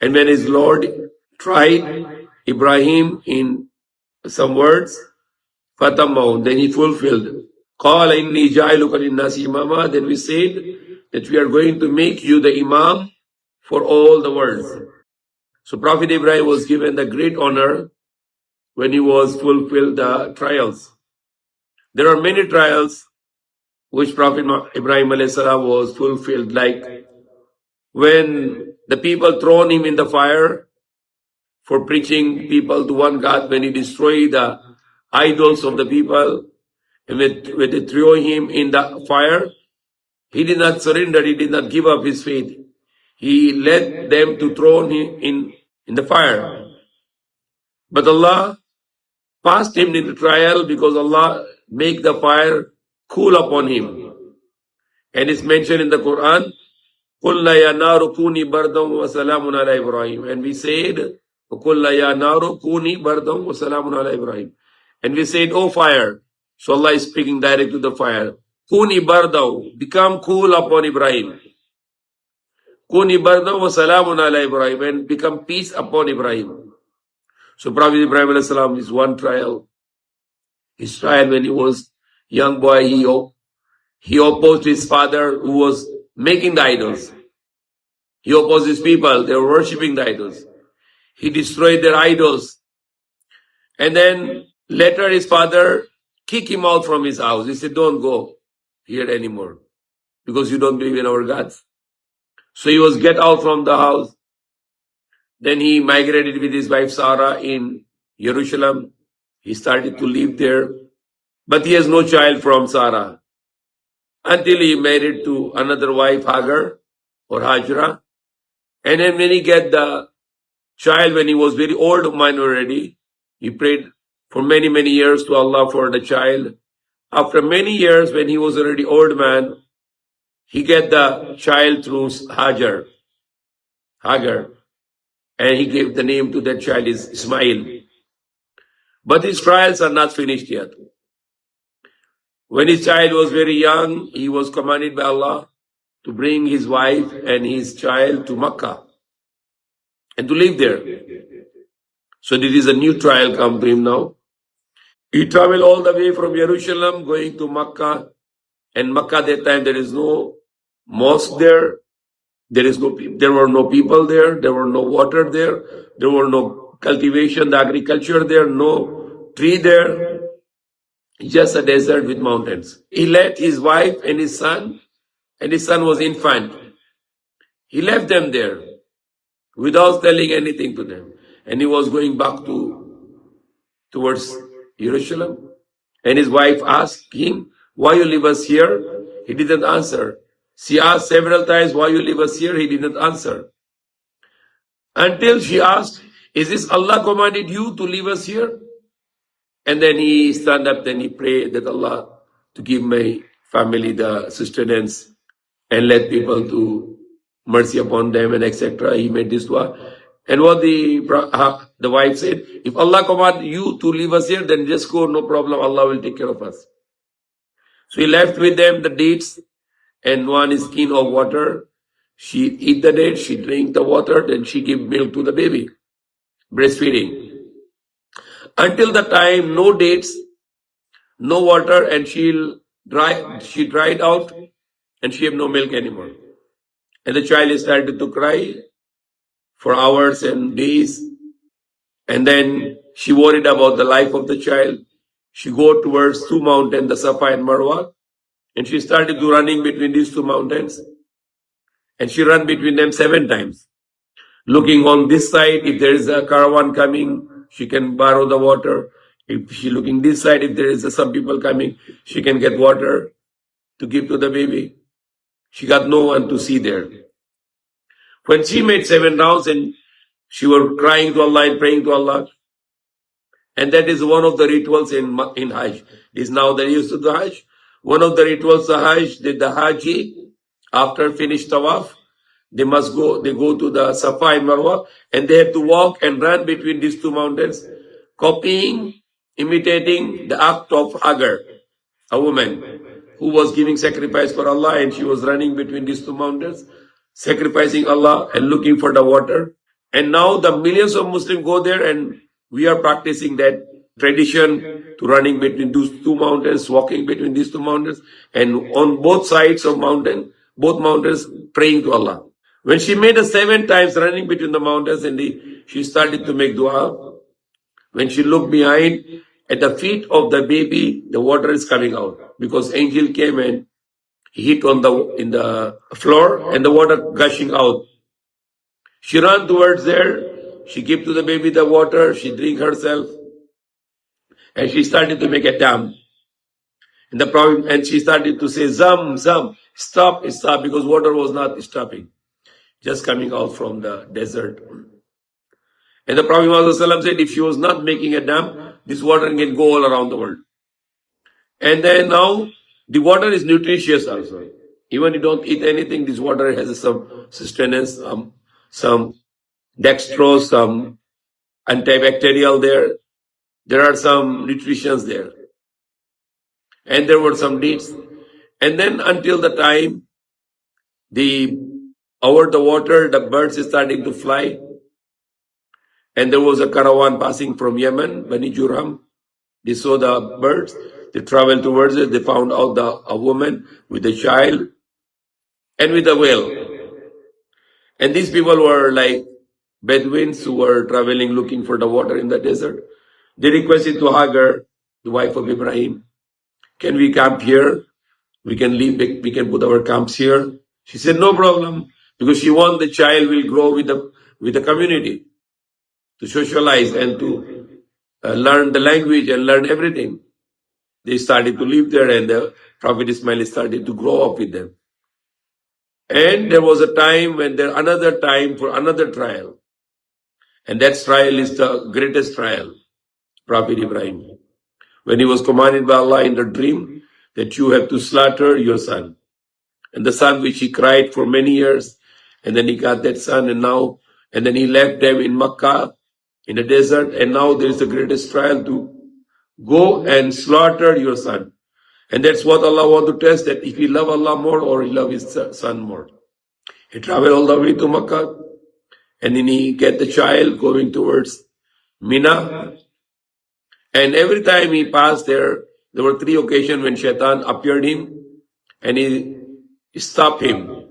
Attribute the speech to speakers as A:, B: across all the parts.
A: And when his Lord tried Ibrahim in some words, Fatamahu, then he fulfilled. Qala inni ja'iluka linnasi imama. Then we said that we are going to make you the Imam for all the world. So Prophet Ibrahim was given the great honor when he was fulfilled the trials. There are many trials which Prophet Ibrahim alayhi salam was fulfilled, like when the people thrown him in the fire for preaching people to one God, when he destroyed the idols of the people, and when they threw him in the fire, he did not surrender, he did not give up his faith. He led them to throw him in the fire. But Allah passed him in the trial because Allah make the fire cool upon him. And it's mentioned in the Quran, قُلْ يَا نَارُ كُونِي بَرْدًا وَسَلَامٌ عَلَى إِبْرَاهِيمَ. And we said, قُلْ يَا نَارُ كُونِي بَرْدًا وَسَلَامٌ عَلَى إِبْرَاهِيمَ. And we said, oh fire. So Allah is speaking direct to the fire. Kuni bardaw, become cool upon Ibrahim. Kuni bardaw wa salamun ala Ibrahim, and become peace upon Ibrahim. So Prophet Ibrahim alayhi salam is one trial. His trial when he was young boy, he opposed his father who was making the idols. He opposed his people, they were worshipping the idols. He destroyed their idols. And then later his father kicked him out from his house. He said, don't go here anymore because you don't believe in our gods. So he was get out from the house. Then he migrated with his wife Sarah in Jerusalem. He started to live there. But he has no child from Sarah until he married to another wife, Hagar or Hajra. And then when he get the child, when he was very old man already, he prayed for many, many years to Allah for the child. After many years, when he was already old man, he get the child through Hagar. And he gave the name to that child is Ismail. But his trials are not finished yet. When his child was very young, he was commanded by Allah to bring his wife and his child to Makkah and to live there. So this is a new trial come to him now. He traveled all the way from Jerusalem going to Makkah. And Makkah that time there is no mosque there. There were no people there. There were no water there. There were no cultivation, the agriculture there, no tree there. Just a desert with mountains. He left his wife and his son was infant. He left them there without telling anything to them. And he was going back towards Jerusalem. And his wife asked him, why you leave us here? He didn't answer. She asked several times, why you leave us here? He didn't answer. Until she asked, is this Allah commanded you to leave us here? And then he stand up, then he prayed that Allah to give my family the sustenance and let people to mercy upon them and etc. He made this dua. And what the wife said, if Allah command you to leave us here, then just go, no problem, Allah will take care of us. So he left with them the dates and one skin of water. She eat the dates, she drink the water, then she give milk to the baby, breastfeeding. Until the time, no dates, no water, and she dried out, and she have no milk anymore. And the child started to cry for hours and days. And then she worried about the life of the child. She go towards two mountains, the Safa and Marwa, and she started to running between these two mountains. And she ran between them 7 times. Looking on this side, if there is a caravan coming, she can borrow the water. If she looking this side, if there is some people coming, she can get water to give to the baby. She got no one to see there. When she made 7 rounds and she was crying to Allah and praying to Allah, and that is one of the rituals in Hajj. Is now they used to do Hajj. One of the rituals of Hajj, the Haji, after finished Tawaf, they go to the Safa and Marwa, and they have to walk and run between these two mountains, imitating the act of Hagar, a woman who was giving sacrifice for Allah, and she was running between these two mountains, sacrificing Allah and looking for the water. And now the millions of Muslims go there, and we are practicing that tradition to running between those two mountains, walking between these two mountains, and on both sides of both mountains, praying to Allah. When she made it 7 times running between the mountains, and she started to make dua, when she looked behind, at the feet of the baby, the water is coming out because angel came and hit on in the floor, and the water gushing out. She ran towards there. She gave to the baby the water. She drank herself, and she started to make a dam. And she started to say, Zam, stop, stop, because water was not stopping, just coming out from the desert. And the Prophet ﷺ said, if she was not making a dam, this water can go all around the world. And then now, the water is nutritious also. Even you don't eat anything, this water has some sustenance, some dextrose, some antibacterial there. There are some nutritions there. And there were some deeds. And then until the time, over the water, the birds is starting to fly. And there was a caravan passing from Yemen, Bani Juram. They saw the birds. They traveled towards it. They found out a woman with a child and with a whale. And these people were like Bedouins who were traveling looking for the water in the desert. They requested to Hagar, the wife of Ibrahim, can we camp here? We can put our camps here. She said, no problem, because she wants the child will grow with the community, to socialize and to learn the language and learn everything. They started to live there, and the Prophet Ismail started to grow up with them. And there was a time when another time for another trial. And that trial is the greatest trial, Prophet Ibrahim. When he was commanded by Allah in the dream that you have to slaughter your son. And the son which he cried for many years, and then he got that son, and then he left them in Makkah, in the desert, and now there is the greatest trial to go and slaughter your son. And that's what Allah wants to test, that if he love Allah more or he love his son more. He traveled all the way to Makkah, and then he get the child going towards Mina. And every time he passed there were 3 occasions when Shaitan appeared him, and he stopped him.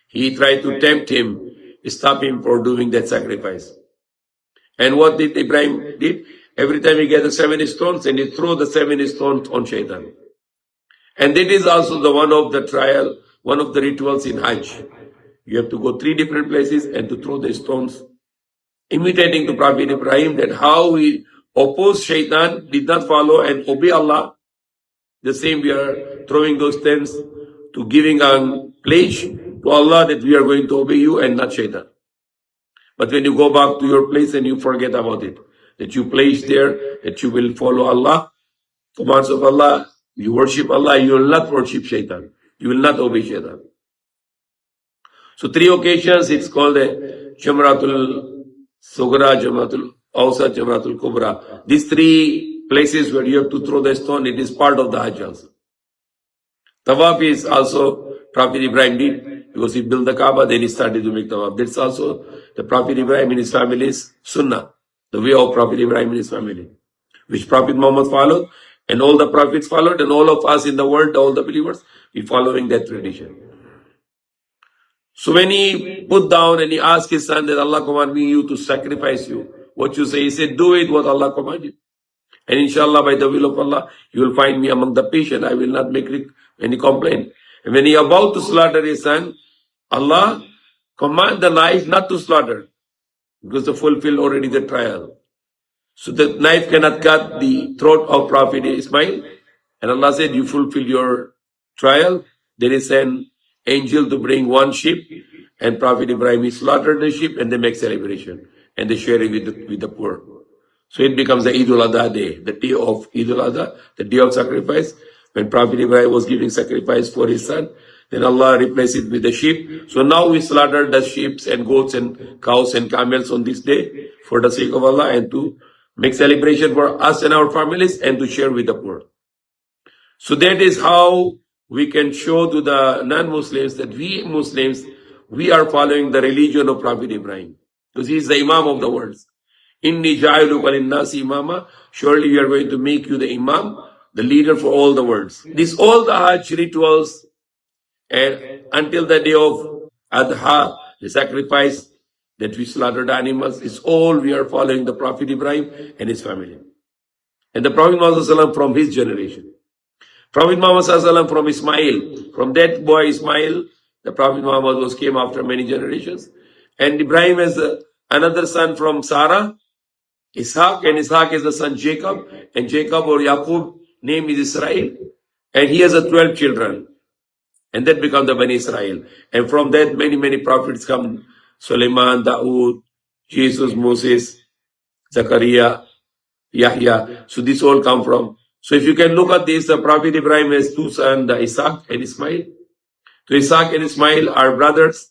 A: He tried to tempt him, stop him for doing that sacrifice. And what did Ibrahim did? Every time he get the 7 stones, and he throw the 7 stones on Shaitan. And that is also one of the rituals in Hajj. You have to go 3 different places and to throw the stones, imitating the Prophet Ibrahim, that how he opposed Shaitan, did not follow and obey Allah. The same we are throwing those stones to giving a pledge to Allah that we are going to obey you and not Shaitan. But when you go back to your place and you forget about it, that you pledge there, that you will follow Allah, commands of Allah, you worship Allah, you will not worship Shaitan. You will not obey Shaitan. So 3 occasions, it's called the Jamratul Sugra, Jamratul Awsat, Jamratul Kubra. These 3 places where you have to throw the stone, it is part of the Hajj also. Tawaf is also Prophet Ibrahim did, because he built the Kaaba, then he started to make tawaf. That's also the Prophet Ibrahim and his family's sunnah, the way of Prophet Ibrahim and his family, which Prophet Muhammad followed, and all the prophets followed, and all of us in the world, all the believers, we following that tradition. So when he put down and he asked his son that Allah command me you to sacrifice you, what you say? He said, do it what Allah commanded. And inshallah, by the will of Allah, you will find me among the patient. I will not make any complaint. And when he about to slaughter his son, Allah command the knife not to slaughter, because to fulfill already the trial. So the knife cannot cut the throat of Prophet Ismail. And Allah said, you fulfill your trial. There is an angel to bring 1 sheep, and Prophet Ibrahim slaughtered the sheep, and they make celebration, and they share it with the poor. So it becomes the al-Adha day, the day of al-Adha, the day of sacrifice. When Prophet Ibrahim was giving sacrifice for his son, then Allah replaced it with the sheep. So now we slaughter the sheep and goats and cows and camels on this day for the sake of Allah, and to make celebration for us and our families, and to share with the poor. So that is how we can show to the non-Muslims that we Muslims, we are following the religion of Prophet Ibrahim. because he is the Imam of the world. Inni ja'iluka linnasi imama. Surely we are going to make you the Imam, the leader for all the worlds. This all the Hajj rituals and until the day of Adha, the sacrifice that we slaughtered animals, is all we are following the Prophet Ibrahim and his family. And the Prophet Muhammad from his generation. Prophet Muhammad from Ismail. From that boy Ismail, the Prophet Muhammad came after many generations. And Ibrahim is another son from Sarah, Ishaq, and Ishaq is the son Jacob, and Jacob or Yaqub name is Israel, and he has 12 children, and that become the Bani Israel. And from that many prophets come, Suleiman, Dawood, Jesus, Moses, Zachariah, Yahya. So this all come from. So if you can look at this, the Prophet Ibrahim has two sons, the Ishaq and Ismail. So Ishaq and Ismail are brothers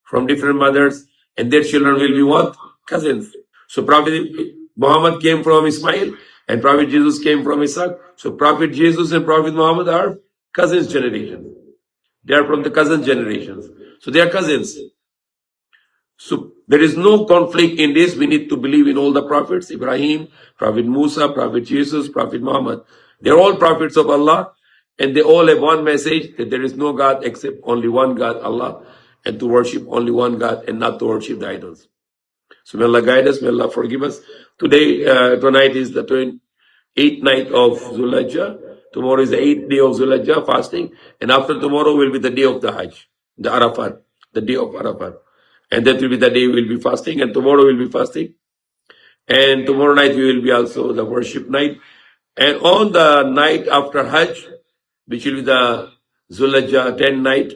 A: from different mothers, and their children will be what? Cousins. So Prophet Muhammad came from Ismail, and Prophet Jesus came from Ishaq. So Prophet Jesus and Prophet Muhammad are cousins generations. They are from the cousin generations. So they are cousins. So there is no conflict in this. We need to believe in all the prophets, Ibrahim, Prophet Musa, Prophet Jesus, Prophet Muhammad. They are all prophets of Allah, and they all have one message, that there is no God except only one God, Allah, and to worship only one God and not to worship the idols. So may Allah guide us, may Allah forgive us. Tonight is the 28th night of Zulhijjah. Tomorrow is the 8th day of Zulhijjah, fasting. And after tomorrow will be the day of the Hajj, the Arafat, the day of Arafat. And that will be the day we will be fasting, and tomorrow we will be fasting. And tomorrow night we will be also the worship night. And on the night after Hajj, which will be the Zulhijjah 10 night,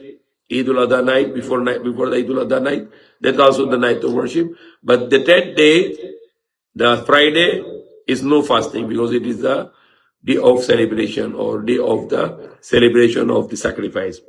A: Eid al-Adha night, before the Eid al-Adha night, that's also the night of worship. But the 10th day, the Friday, is no fasting, because it is the day of celebration, or day of the celebration of the sacrifice.